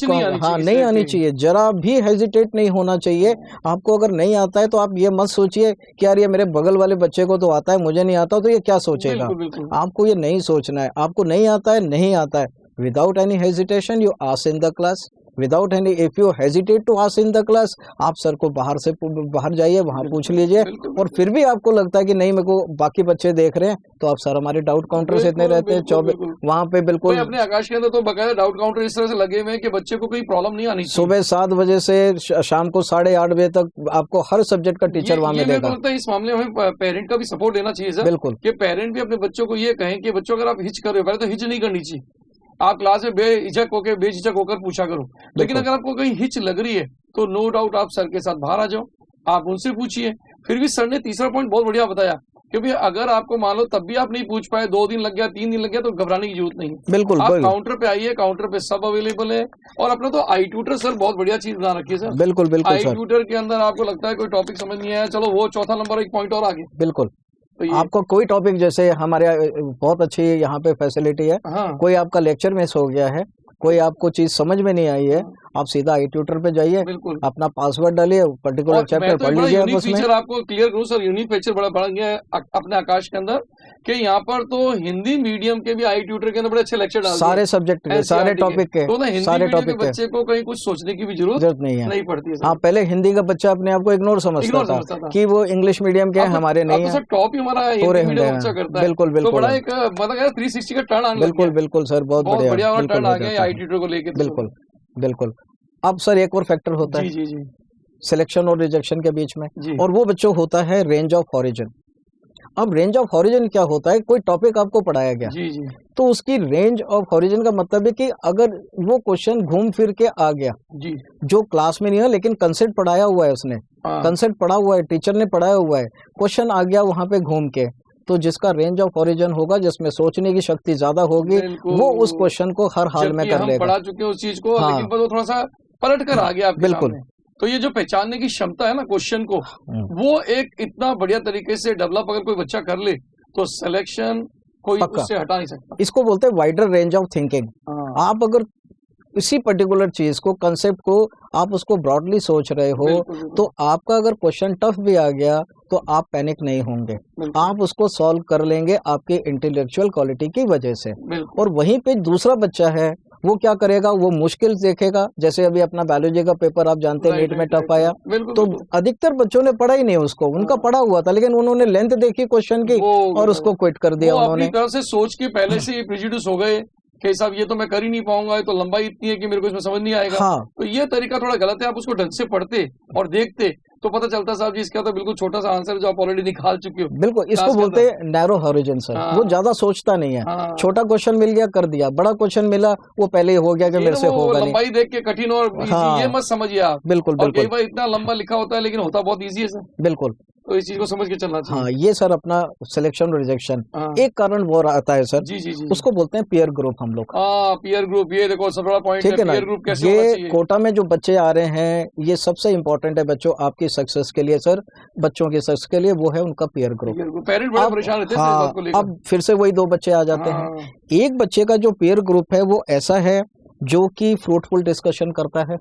नहीं आनी चाहिए, जरा भी हेजिटेट नहीं होना चाहिए। आपको अगर नहीं आता है तो आप ये मत सोचिए कि यार ये मेरे बगल वाले बच्चे को तो आता है, मुझे नहीं आता तो ये क्या सोचेगा। आपको ये नहीं सोचना है, आपको नहीं आता है, नहीं आता है, without any hesitation you ask in the class, without any, if you hesitate to ask in the class, आप सर को बाहर जाइए, वहां पूछ लीजिए। और फिर भी आपको लगता है कि नहीं मेरे को बाकी बच्चे देख रहे हैं, तो आप सर हमारे डाउट काउंटर से इतने रहते हैं 24, वहाँ पे बिल्कुल अपने आकाश के अंदर तो बकायदा डाउट काउंटर इस तरह से लगे हुए हैं कि बच्चे को कोई प्रॉब्लम नहीं आनी चाहिए। सुबह 7 बजे से शाम को 8:30 बजे तक आपको हर सब्जेक्ट का टीचर वहाँ मिलेगा। इस मामले में पेरेंट का भी सपोर्ट लेना चाहिए सर, बिल्कुल, कि पेरेंट भी अपने बच्चों को ये कहें कि बच्चों अगर आप हिच कर रहे हो, पहले तो हिच नहीं करनी चाहिए, आप क्लास में बेझिझक होकर पूछा करो। लेकिन अगर आपको कहीं हिच लग रही है तो नो डाउट आप सर के साथ बाहर आ जाओ, आप उनसे पूछिए। फिर भी सर ने तीसरा पॉइंट बहुत बढ़िया बताया, क्योंकि अगर आपको मान लो तब भी आप नहीं पूछ पाए, 2 दिन लग गया, 3 दिन लग गया, तो घबराने की जरूरत नहीं है। बिल्कुल, आप काउंटर पे आइए, काउंटर पे सब अवेलेबल है। और अपना तो आई ट्यूटर सर बहुत बढ़िया चीज बना रखी है सर, बिल्कुल बिल्कुल। आई ट्यूटर के अंदर आपको लगता है कोई टॉपिक समझ नहीं आया, चलो वो चौथा नंबर एक पॉइंट और आगे, बिल्कुल, तो आपको कोई टॉपिक, जैसे हमारे बहुत अच्छी यहाँ पे फैसिलिटी है, कोई आपका लेक्चर मिस हो गया है, कोई आपको चीज समझ में नहीं आई है, आप सीधा आई ट्यूटर पे जाइए, अपना पासवर्ड डालिए, पर्टिकुलर चैप्टर पढ़ लीजिए। फीचर आपको क्लियर करूं सर, यूनिक फीचर बड़ा बढ़ गया है अपने आकाश के अंदर, कि यहाँ पर तो हिंदी मीडियम के भी आई ट्यूटर के अंदर बड़े अच्छे लेक्चर डालते हैं, सारे सब्जेक्ट के, सारे टॉपिक के, सारे टॉपिक के बच्चे को कहीं कुछ सोचने की भी जरूरत नहीं पड़ती है। हाँ, पहले हिंदी का बच्चा अपने आप को इग्नोर समझता था कि वो इंग्लिश मीडियम के हमारे नहीं है, टॉप ही हमारा बच्चा करता है। बिल्कुल बिल्कुल, बड़ा एक मतलब 360 का टर्न आने, बिल्कुल बिल्कुल सर, बहुत बढ़िया टर्न आ गया आई ट्यूटर को लेकर। बिल्कुल बिल्कुल। अब सर एक और फैक्टर होता है जी सिलेक्शन और रिजेक्शन के बीच में, और वो बच्चों होता है रेंज ऑफ ऑरिजिन। अब रेंज ऑफ ऑरिजिन क्या होता है, कोई टॉपिक आपको पढ़ाया गया तो उसकी रेंज ऑफ ऑरिजिन का मतलब है कि अगर वो क्वेश्चन घूम फिर के आ गया जो क्लास में नहीं है लेकिन कंसेप्ट पढ़ाया हुआ है, उसने कंसेप्ट पढ़ा हुआ है, टीचर ने पढ़ाया हुआ है, क्वेश्चन आ गया वहां पे घूम के, तो जिसका रेंज ऑफ ऑरिजिन होगा, जिसमें सोचने की शक्ति ज्यादा होगी, वो उस क्वेश्चन को हर हाल में कर लेगा। पढ़ा चुके उस चीज को, लेकिन वो थोड़ा सा पलट कर आ गया आपके सामने। तो ये जो पहचानने की क्षमता है ना क्वेश्चन को, वो एक इतना बढ़िया तरीके से डेवलप अगर कोई बच्चा कर ले, तो सिलेक्शन कोई पक्का। उससे हटा नहीं सकता। इसको बोलते हैं वाइडर रेंज ऑफ थिंकिंग। आप अगर इसी पर्टिकुलर चीज को, कंसेप्ट को आप उसको ब्रॉडली सोच रहे हो, बिल्कुल, बिल्कुल। तो आपका अगर क्वेश्चन टफ भी आ गया तो आप पैनिक नहीं होंगे, बिल्कुल, आप उसको सॉल्व कर लेंगे आपकी इंटेलेक्चुअल क्वालिटी की वजह से। बिल्कुल। और वहीं पे दूसरा बच्चा है, वो क्या करेगा, वो मुश्किल देखेगा। जैसे अभी अपना बायोलॉजी का पेपर आप जानते हैं, राइट, नीट में राइट, टफ आया, राइट। बिल्कुल, तो बिल्कुल। अधिकतर बच्चों ने पढ़ा ही नहीं उसको, उनका हाँ। पढ़ा हुआ था, लेकिन उन्होंने लेंथ देखी क्वेश्चन की वो और उसको क्विट कर दिया वो अपनी उन्होंने। तरफ से सोच के पहले से ही प्रेजुडिस हो गए कि साहब ये तो मैं कर ही नहीं पाऊंगा, ये तो लंबाई इतनी है कि मेरे को इसमें समझ नहीं आएगा। हाँ, तो ये तरीका थोड़ा गलत है। आप उसको ढंग से पढ़ते और देखते तो पता चलता साहब जी इसका तो बिल्कुल छोटा सा आंसर जो आप ऑलरेडी निकाल चुके हो। बिल्कुल। इसको क्लास के बोलते अंदर। हैं नैरो हॉरिजॉन सर। हाँ। वो ज्यादा सोचता नहीं है, हाँ। छोटा क्वेश्चन मिल गया कर दिया, बड़ा क्वेश्चन मिला वो पहले ही हो गया कि ये मेरे ना से वो होगा नहीं। लंबाई देख के कठिन और इजी हाँ। ये मत समझिए आप। बिल्कुल और कई बिल्कुल बार इतना लंबा लिखा होता है लेकिन होता बहुत इजी है सर। बिल्कुल। तो इस चीज को समझ के चलना चाहिए। हाँ, ये सर अपना सिलेक्शन और रिजेक्शन हाँ। एक कारण वो आता है सर, जी जी जी। उसको बोलते हैं पीयर ग्रुप हम लोग। हाँ, पीयर ग्रुप, ये देखो सबसे बड़ा पॉइंट ठीक है ना, पीयर ग्रुप कैसे होना ये चाहिए। कोटा में जो बच्चे आ रहे हैं ये सबसे इम्पोर्टेंट है बच्चों आपकी सक्सेस के लिए सर, बच्चों की सक्सेस के लिए वो है उनका पीयर ग्रुप। पेरेंट बड़े अब परेशान रहते हैं इस हाँ, बात को लेकर। अब फिर से वही दो बच्चे आ जाते हैं। हाँ। एक बच्चे का जो पीयर ग्रुप है वो ऐसा है जो कि फ्रूटफुल डिस्कशन करता है,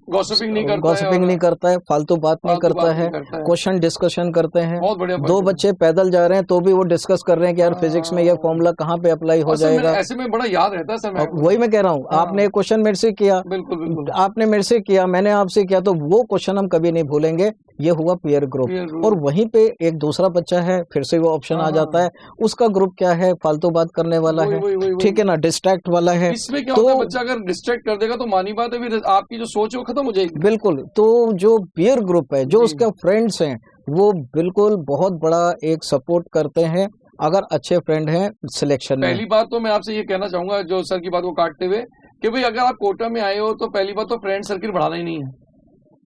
गॉसिपिंग नहीं करता है, गॉसिपिंग और नहीं करता है, फालतू बात नहीं फालतू करता बात है, नहीं करता है। क्वेश्चन डिस्कशन करते हैं। बहुत बढ़िया दो point है। बच्चे पैदल जा रहे हैं तो भी वो डिस्कस कर रहे हैं कि यार फिजिक्स में ये फॉर्मूला कहाँ पे अप्लाई हो और सर मेरे जाएगा। ऐसे में बड़ा याद रहता है सर। मैं अब वही मैं कह रहा हूँ, हाँ। आपने एक क्वेश्चन मेरे से किया, बिल्कुल बिल्कुल। आपने मेरे से किया, मैंने आपसे किया, तो वो क्वेश्चन हम कभी नहीं भूलेंगे। ये हुआ पीयर ग्रुप। Peer group। और वहीं पे एक दूसरा बच्चा है, फिर से वो ऑप्शन आ हाँ, जाता है, उसका ग्रुप क्या है, फालतू बात करने वाला वही, है, वही, वही, ठीक है ना, डिस्ट्रैक्ट वाला है। इसमें क्या तो होता है, बच्चा अगर डिस्ट्रैक्ट कर देगा तो मानी बात है फिर आपकी जो सोच है वो खत्म हो जाएगी। बिल्कुल, तो जो पीयर ग्रुप है, जो जी। उसके फ्रेंड्स हैं, वो बिल्कुल बहुत बड़ा एक सपोर्ट करते हैं अगर अच्छे फ्रेंड हैं सिलेक्शन में। पहली बात तो मैं आपसे ये कहना चाहूंगा जो सर की बात को काटते हुए कि भाई अगर आप कोटा में आए हो तो पहली बात तो फ्रेंड सर्किल बढ़ाना ही नहीं है।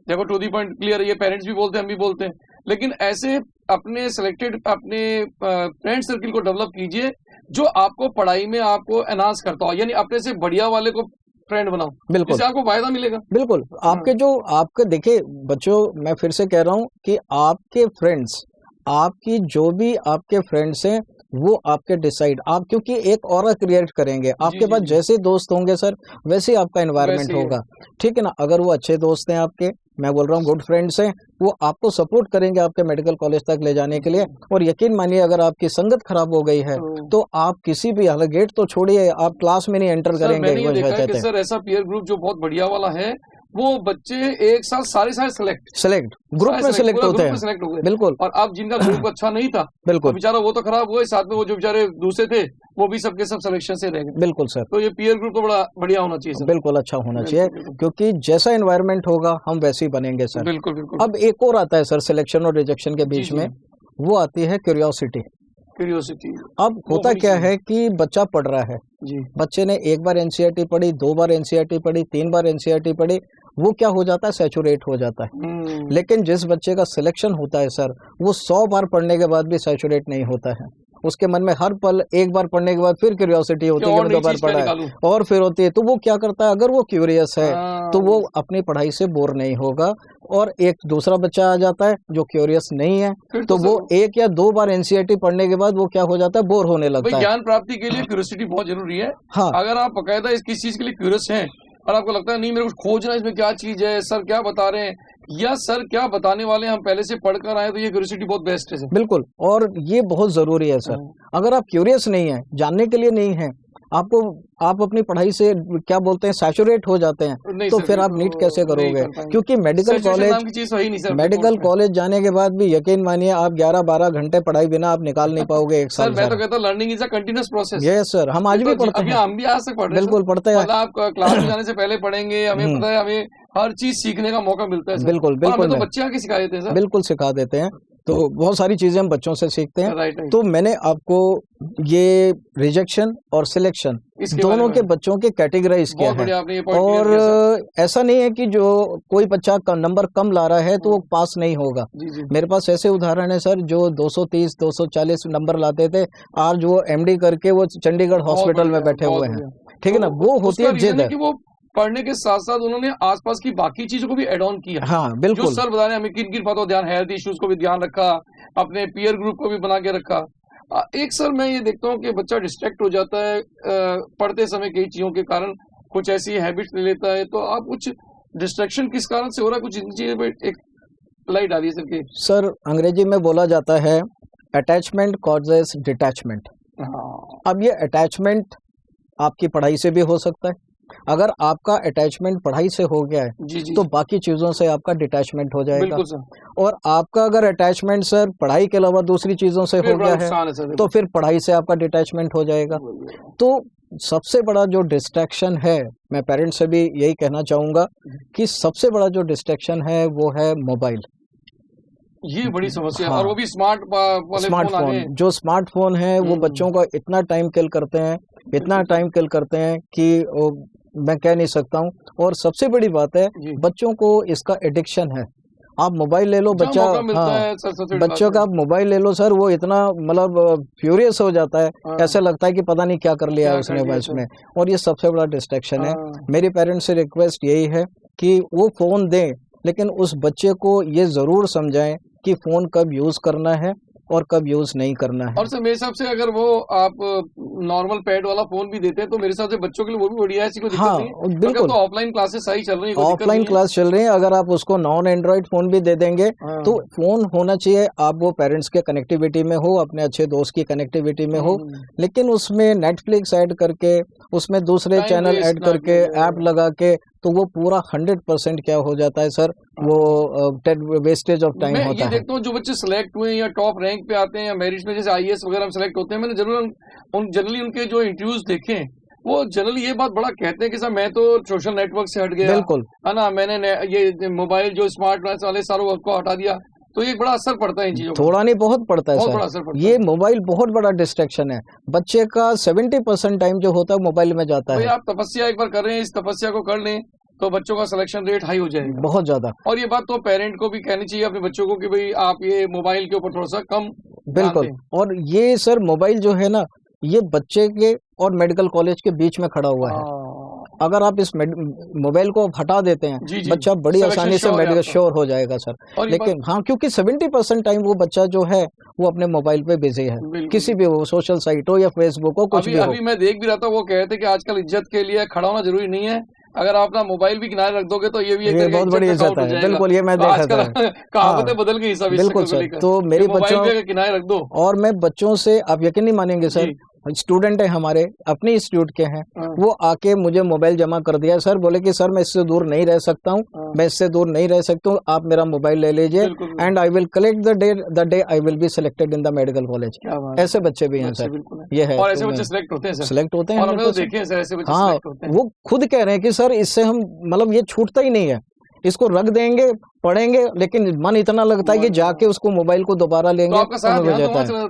देखो टू दी पॉइंट क्लियर है, ये पेरेंट्स भी बोलते हैं, हम भी बोलते हैं, लेकिन ऐसे अपने सिलेक्टेड अपने फ्रेंड सर्किल को डेवलप कीजिए जो आपको पढ़ाई में आपको एनहांस करता हो, यानी अपने से बढ़िया वाले को फ्रेंड बनाओ, बिल्कुल जिससे आपको फायदा मिलेगा। बिल्कुल। आपके जो आपके देखिए बच्चों, मैं फिर से कह रहा हूँ कि आपके फ्रेंड्स, आपकी जो भी आपके फ्रेंड्स हैं वो आपके डिसाइड, आप क्योंकि एक ऑरा क्रिएट करेंगे, आपके जी, पास जी। जैसे दोस्त होंगे सर वैसे ही आपका एनवायरनमेंट वैसे ही है। होगा, ठीक है ना। अगर वो अच्छे दोस्त हैं आपके, मैं बोल रहा हूँ गुड फ्रेंड्स हैं, वो आपको सपोर्ट करेंगे आपके मेडिकल कॉलेज तक ले जाने के लिए। और यकीन मानिए अगर आपकी संगत खराब हो गई है तो आप किसी भी हालत, गेट तो छोड़िए, आप क्लास में नहीं एंटर सर करेंगे। मैंने ये वो देखा है चाहते कि हैं सर ऐसा पीयर ग्रुप जो बहुत बढ़िया वाला है वो बच्चे एक साथ सारे सेलेक्ट ग्रुप में सेलेक्ट होते हैं। सेलेक्ट हो गए। बिल्कुल और अब जिनका ग्रुप अच्छा नहीं था बिल्कुल तो बेचारा वो तो खराब हुए, साथ में वो जो बेचारे दूसरे थे वो भी सबके सब सिलेक्शन से रह गए। बिल्कुल सर, तो ये पीयर ग्रुप तो बड़ा बढ़िया होना चाहिए सर। बिल्कुल अच्छा होना चाहिए, बिल्कुल, क्योंकि जैसा एनवायरनमेंट होगा हम वैसे ही बनेंगे सर। बिल्कुल बिल्कुल। अब एक और आता है सर सिलेक्शन और रिजेक्शन के बीच जी, में, वो आती है क्यूरियोसिटी। क्यूरियोसिटी। अब होता होनी क्या चाहिए। है कि बच्चा पढ़ रहा है, जी बच्चे ने एक बार एनसीईआरटी पढ़ी, 2 बार एनसीईआरटी पढ़ी, 3 बार एनसीईआरटी पढ़ी, वो क्या हो जाता है, सैचुरेट हो जाता है। लेकिन जिस बच्चे का सिलेक्शन होता है सर, वो 100 बार पढ़ने के बाद भी सैचुरेट नहीं होता है। उसके मन में हर पल एक बार पढ़ने के बाद फिर क्यूरियोसिटी होती है कि मैं 2 बार पढ़ा है, और फिर होती है। तो वो क्या करता है, अगर वो क्यूरियस है तो वो अपनी पढ़ाई से बोर नहीं होगा। और एक दूसरा बच्चा आ जाता है जो क्यूरियस नहीं है, तो वो 1 या 2 बार एनसीईआरटी पढ़ने के बाद वो क्या हो जाता है, बोर होने लगता है। ज्ञान प्राप्ति के लिए क्यूरियोसिटी बहुत जरूरी है। हाँ, अगर आप बकायदा इस किसी चीज के लिए क्यूरियस हैं और आपको लगता है नहीं मेरे को खोजना इसमें क्या चीज है, सर क्या बता रहे हैं या सर क्या बताने वाले हैं, हम पहले से पढ़कर आए, तो ये क्यूरियोसिटी बहुत बेस्ट है सर। बिल्कुल, और ये बहुत जरूरी है सर। अगर आप क्यूरियस नहीं है, जानने के लिए नहीं है, आप अपनी पढ़ाई से क्या बोलते हैं सैचुरेट हो जाते हैं, तो फिर आप नीट कैसे करोगे। क्योंकि मेडिकल कॉलेज जाने के बाद भी यकीन मानिए आप 11-12 घंटे पढ़ाई बिना आप निकाल नहीं पाओगे एक साल। मैं तो कहता हूं learning is a continuous process. Yes sir, हम आज भी पढ़ते हैं, हम भी आज तक पढ़ रहे हैं, बिल्कुल पढ़ते हैं। मतलब आप क्लास में जाने से पहले पढ़ेंगे, हमें पता है हमें हर चीज सीखने का मौका मिलता है। बिल्कुल बिल्कुल, तो बच्चे आके सिखा देते हैं सर। बिल्कुल सिखा देते हैं, तो बहुत सारी चीजें हम बच्चों से सीखते हैं। राइट। तो मैंने आपको ये रिजेक्शन और सिलेक्शन दोनों के बच्चों के कैटेगराइज किया है। और ऐसा नहीं है कि जो कोई बच्चा नंबर कम ला रहा है तो वो पास नहीं होगा। मेरे पास ऐसे उदाहरण है सर जो 230 240 नंबर लाते थे, आज वो एमडी करके वो चंडीगढ़ हॉस्पिटल में बैठे हुए हैं, ठीक है ना। वो होती है जिद, पढ़ने के साथ साथ उन्होंने आसपास की बाकी चीजों को भी एड ऑन किया। हाँ बिल्कुल, जो सर बता रहे हैं हमें किन किन बातों ध्यान, हेल्थ इश्यूज को भी ध्यान रखा, अपने पीयर ग्रुप को भी बना के रखा। एक सर मैं ये देखता हूँ कि बच्चा डिस्ट्रैक्ट हो जाता है पढ़ते समय कई चीजों के कारण, कुछ ऐसी हैबिट्स ले लेता है, तो आप कुछ डिस्ट्रैक्शन किस कारण से हो रहा है, कुछ इन चीजों पे एक लाइट डालिए सर के। सर अंग्रेजी में बोला जाता है अटैचमेंट कॉजेस डिटैचमेंट। अब ये अटैचमेंट आपकी पढ़ाई से भी हो सकता है। अगर आपका अटैचमेंट पढ़ाई से हो गया है तो बाकी चीजों से आपका डिटैचमेंट हो जाएगा। और आपका अगर अटैचमेंट सर पढ़ाई के अलावा दूसरी चीजों से हो गया है तो फिर पढ़ाई से आपका डिटैचमेंट हो जाएगा। तो सबसे बड़ा जो डिस्ट्रैक्शन है, मैं पेरेंट्स से भी यही कहना चाहूंगा कि सबसे बड़ा जो डिस्ट्रैक्शन है वो है मोबाइल। ये बड़ी समस्या है। और वो भी स्मार्टफोन, जो स्मार्टफोन है वो बच्चों का इतना टाइम किल करते हैं कि मैं कह नहीं सकता हूँ। और सबसे बड़ी बात है बच्चों को इसका एडिक्शन है। आप मोबाइल ले लो बच्चा, बच्चों का आप मोबाइल ले लो सर, वो इतना मतलब फ्यूरियस हो जाता है, ऐसा लगता है कि पता नहीं क्या कर लिया है उसने बस में। और ये सबसे बड़ा डिस्ट्रैक्शन है। मेरे पेरेंट्स से रिक्वेस्ट यही है कि वो फोन दें, लेकिन उस बच्चे को ये जरूर समझाएं कि फोन कब यूज करना है और कब यूज नहीं करना है। और सर मेरे हिसाब से अगर वो आप नॉर्मल पैड वाला फोन भी देते हैं तो मेरे हिसाब से बच्चों के लिए वो भी बढ़िया है, ऐसी कोई दिक्कत नहीं है। बिल्कुल। तो ऑफलाइन क्लासेस सही चल रही है, ऑफलाइन क्लास चल रही है। अगर आप उसको नॉन एंड्रॉइड फोन भी दे देंगे तो फोन होना चाहिए, आप वो पेरेंट्स के कनेक्टिविटी में हो, अपने अच्छे दोस्त की कनेक्टिविटी में हो, लेकिन उसमें नेटफ्लिक्स ऐड करके, उसमें दूसरे चैनल ऐड करके, ऐप लगा के, तो वो पूरा 100% क्या हो जाता है सर, वो वेस्टेज ऑफ टाइम होता है। मैं ये देखता हूँ जो बच्चे सिलेक्ट हुए या टॉप रैंक पे आते हैं या मेरिट में जैसे IAS वगैरह सिलेक्ट होते हैं, मैंने जनरली उनके जो इंटरव्यूज देखे हैं वो जनरली ये बात बड़ा कहते हैं कि सर मैं तो सोशल नेटवर्क से हट गया, बिल्कुल है ना, मैंने ये मोबाइल जो स्मार्ट वाले सारों को हटा दिया। तो ये बड़ा असर पड़ता है इन चीजों, थोड़ा नहीं बहुत पड़ता है बहुत सर। ये मोबाइल बहुत बड़ा डिस्ट्रैक्शन है। बच्चे का 70% टाइम जो होता है मोबाइल में जाता है। आप तपस्या एक बार कर रहे हैं, इस तपस्या को कर लें तो बच्चों का सिलेक्शन रेट हाई हो जाएगा बहुत ज्यादा। और ये बात तो पेरेंट को भी कहनी चाहिए अपने बच्चों को कि भाई आप ये मोबाइल के ऊपर थोड़ा सा कम। बिल्कुल। और ये सर मोबाइल जो है ना, ये बच्चे के और मेडिकल कॉलेज के बीच में खड़ा हुआ है। अगर आप इस मोबाइल को हटा देते हैं, बच्चा बड़ी आसानी से मेडिकल श्योर हो जाएगा सर। लेकिन हाँ, क्योंकि 70% टाइम वो बच्चा जो है वो अपने मोबाइल पे बिजी है, किसी भी हो, सोशल साइट हो या फेसबुक हो, कुछ भी हो। अभी मैं देख भी रहा था, वो कहते कि आजकल इज्जत के लिए खड़ा होना जरूरी नहीं है, अगर आप अपना मोबाइल भी किनारे रख दोगे तो ये भी एक बहुत बड़ी इज्जत है। बिल्कुल, ये मैं देखा था। कहावतें बदल गई सब। बिल्कुल सर। तो मेरे बच्चों किनारे रख दो। और मैं बच्चों से, आप यकीन नहीं मानेंगे सर, स्टूडेंट है हमारे अपने इंस्टीट्यूट के हैं, वो आके मुझे मोबाइल जमा कर दिया सर, बोले कि सर मैं इससे दूर नहीं रह सकता हूँ, मैं इससे दूर नहीं रह सकता हूँ, आप मेरा मोबाइल ले लीजिए and I will collect the day I will be selected in the medical college. ऐसे बच्चे भी हैं सर, ये है। और ऐसे बच्चे सिलेक्ट होते हैं और हमने तो देखे हैं ऐसे बच्चे। हाँ, वो खुद कह रहे हैं कि सर इससे हम मतलब ये छूटता ही नहीं है, इसको रख देंगे, पढ़ेंगे, लेकिन मन इतना लगता है कि जाके उसको मोबाइल को दोबारा लेंगे तो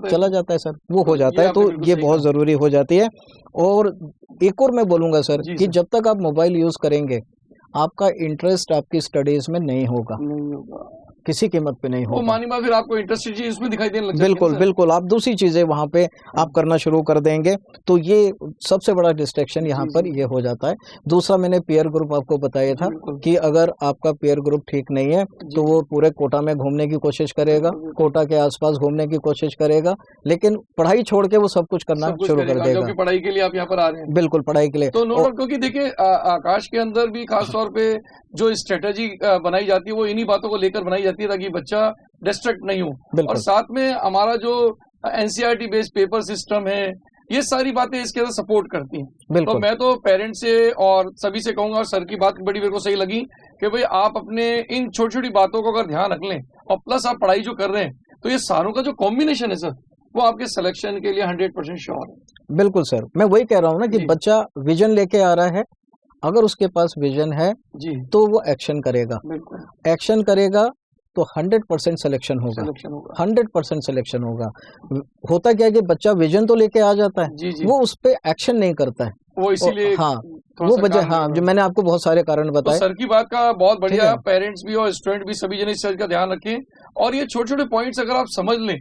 चला जाता है सर, वो हो जाता है। तो ये बहुत जरूरी हो जाती है। और एक और मैं बोलूंगा सर कि जब तक आप मोबाइल यूज करेंगे आपका इंटरेस्ट आपकी स्टडीज में नहीं होगा, किसी कीमत पे नहीं होगा। मानी फिर आपको इंटरेस्ट चीज उसमें दिखाई देने लग बिल्कुल बिल्कुल, आप दूसरी चीजें वहाँ पे आप करना शुरू कर देंगे। तो ये सबसे बड़ा डिस्ट्रैक्शन यहाँ पर ये हो जाता है। दूसरा, मैंने पीयर ग्रुप आपको बताया था कि अगर आपका पीयर ग्रुप ठीक नहीं है तो वो पूरे कोटा में घूमने की कोशिश करेगा, कोटा के आसपास घूमने की कोशिश करेगा, लेकिन पढ़ाई छोड़ के वो सब कुछ करना शुरू कर देगा। पढ़ाई के लिए आप यहाँ पर आ रहे हैं। बिल्कुल, पढ़ाई के लिए। तो क्योंकि देखिए आकाश के अंदर भी खासतौर पे जो स्ट्रेटेजी बनाई जाती है वो इन्हीं बातों को लेकर बनाई जाती है ताकि बच्चा डिस्ट्रैक्ट नहीं हो। और साथ में हमारा जो NCERT बेस्ड पेपर सिस्टम है, ये सारी बातें इसके अंदर सपोर्ट करती हैं। तो मैं तो पेरेंट्स से और सभी से कहूंगा, और सर की बात बड़ी मेरे को सही लगी कि भाई आप अपने इन छोटी छोटी बातों को अगर ध्यान रख लें और प्लस आप पढ़ाई जो कर रहे हैं, तो ये सारों का जो कॉम्बिनेशन है सर, वो आपके सिलेक्शन के लिए 100% श्योर है। बिल्कुल सर, मैं वही कह रहा हूँ ना कि बच्चा विजन लेके आ रहा है, अगर उसके पास विजन है तो वो एक्शन करेगा, एक्शन करेगा तो 100% सिलेक्शन होगा, 100% सिलेक्शन होगा। होता क्या है कि बच्चा विजन तो लेके आ जाता है, वो उस पे एक्शन नहीं करता है, वो इसीलिए हाँ वो वजह, हाँ जो मैंने आपको बहुत सारे कारण बताए। तो सर की बात का बहुत बढ़िया, पेरेंट्स भी और स्टूडेंट भी सभी जने इस चीज का ध्यान रखें। और ये छोटे छोटे पॉइंट्स अगर आप समझ लें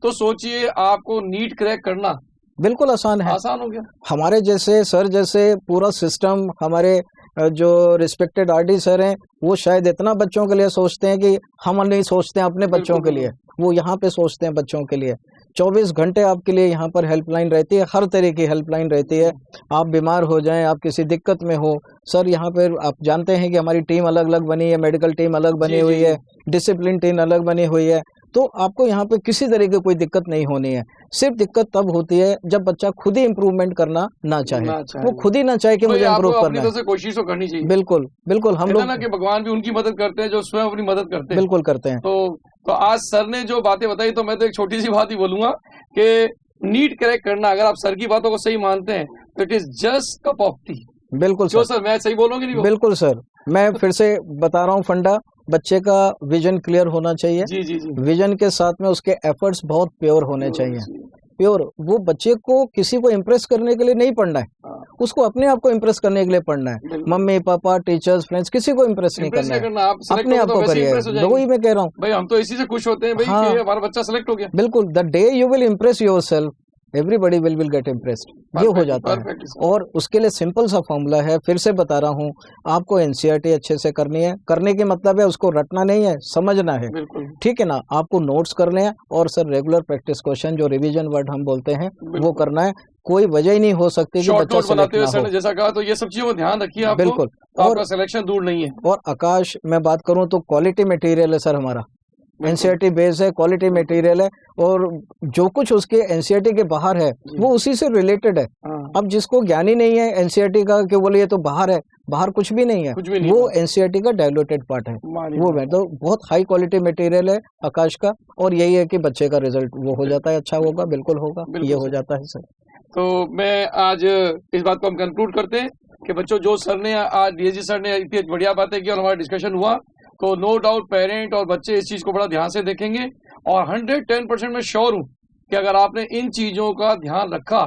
तो सोचिए आपको नीट क्रैक करना बिल्कुल आसान है, आसान हो गया। हमारे जैसे सर जैसे पूरा सिस्टम, हमारे जो रिस्पेक्टेड RD सर हैं, वो शायद इतना बच्चों के लिए सोचते हैं कि हम नहीं सोचते हैं अपने बच्चों के लिए, वो यहाँ पे सोचते हैं बच्चों के लिए। 24 घंटे आपके लिए यहाँ पर हेल्पलाइन रहती है, हर तरह की हेल्पलाइन रहती है। आप बीमार हो जाएं, आप किसी दिक्कत में हो, सर यहाँ पर आप जानते हैं कि हमारी टीम अलग अलग बनी है, मेडिकल टीम अलग बनी हुई है, डिसिप्लिन टीम अलग बनी हुई है, तो आपको यहाँ पे किसी तरह की कोई दिक्कत नहीं होनी है। सिर्फ दिक्कत तब होती है जब बच्चा खुद ही इम्प्रूवमेंट करना ना चाहे, वो खुद ही ना चाहे कि मुझे इम्प्रूव करना है। कोशिश तो करनी चाहिए। बिल्कुल बिल्कुल, हम लोग कि भगवान भी उनकी मदद करते हैं जो स्वयं अपनी मदद करते हैं। बिल्कुल करते हैं। तो आज सर ने जो बातें बताई, तो मैं तो एक छोटी सी बात ही बोलूंगा कि नीट क्रैक करना, अगर आप सर की बातों को सही मानते हैं तो it is just cup of T. बिल्कुल सर, मैं सही बोलूंगी नहीं? बिल्कुल सर, मैं फिर से बता रहा हूँ फंडा, बच्चे का विजन क्लियर होना चाहिए। जी। विजन के साथ में उसके एफर्ट्स बहुत प्योर होने चाहिए। प्योर, वो बच्चे को किसी को इम्प्रेस करने के लिए नहीं पढ़ना है, उसको अपने आप को इम्प्रेस करने के लिए पढ़ना है। मम्मी पापा टीचर्स फ्रेंड्स किसी को इम्प्रेस नहीं करना है, अपने आप को करिए। वही मैं कह रहा हूँ भाई, हम तो इसी से खुश होते हैं भाई कि हमारा बच्चा सेलेक्ट हो गया। बिल्कुल, the day you will impress yourself everybody will get impressed, ये हो जाता है। और उसके लिए सिंपल सा फॉर्मूला है, फिर से बता रहा हूँ, आपको एनसीईआरटी अच्छे से करनी है। करने के मतलब है उसको रटना नहीं है, समझना है, ठीक है ना। आपको नोट्स करने हैं और सर रेगुलर प्रैक्टिस क्वेश्चन, जो रिवीजन वर्ड हम बोलते हैं, वो करना है। कोई वजह ही नहीं हो सकती कि बच्चा सेलेक्ट ना हो। जैसा कहा, तो ये सब चीजों को ध्यान रखिए आप। बिल्कुल, और सिलेक्शन दूर नहीं है। और आकाश, मैं बात करूँ तो क्वालिटी मटेरियल है सर हमारा, एनसीईआरटी बेस है, क्वालिटी मटेरियल है, और जो कुछ उसके एनसीईआरटी के बाहर है वो उसी से रिलेटेड है। अब जिसको ज्ञान ही नहीं है एनसीईआरटी का कि बोले ये तो बाहर है, बाहर कुछ भी नहीं है, वो एनसीईआरटी का डाइल्यूटेड पार्ट है। वो है तो बहुत हाई क्वालिटी मटेरियल है आकाश का, और यही है कि बच्चे का रिजल्ट वो हो जाता है, अच्छा होगा, बिल्कुल होगा, ये हो जाता है सर। तो मैं आज इस बात को हम कंक्लूड करते हैं कि बच्चों, जो सर ने आज डीएसजी सर ने इतनी बढ़िया बातें की और हमारा डिस्कशन हुआ, तो नो डाउट पेरेंट और बच्चे इस चीज को बड़ा ध्यान से देखेंगे। और 110% मैं श्योर हूं कि अगर आपने इन चीजों का ध्यान रखा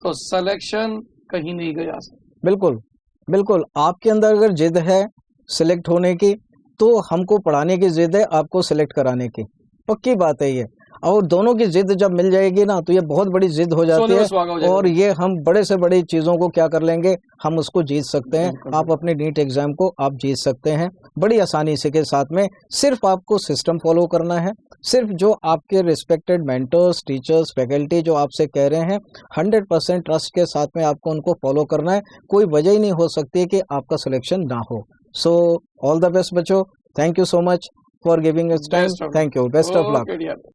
तो सिलेक्शन कहीं नहीं गया। बिल्कुल बिल्कुल, आपके अंदर अगर जिद है सिलेक्ट होने की, तो हमको पढ़ाने की जिद है, आपको सिलेक्ट कराने की, पक्की बात है ये। और दोनों की जिद जब मिल जाएगी ना, तो ये बहुत बड़ी जिद हो जाती है, और ये हम बड़े से बड़ी चीजों को क्या कर लेंगे, हम उसको जीत सकते हैं। आप अपने नीट एग्जाम को आप जीत सकते हैं बड़ी आसानी से के साथ में। सिर्फ आपको सिस्टम फॉलो करना है, सिर्फ जो आपके रिस्पेक्टेड मेंटर्स, टीचर्स, फैकल्टी जो आपसे कह रहे हैं, 100% ट्रस्ट के साथ में आपको उनको फॉलो करना है। कोई वजह ही नहीं हो सकती कि आपका सिलेक्शन ना हो। सो ऑल द बेस्ट बच्चों, thank you so much for giving us time, thank you, best of luck.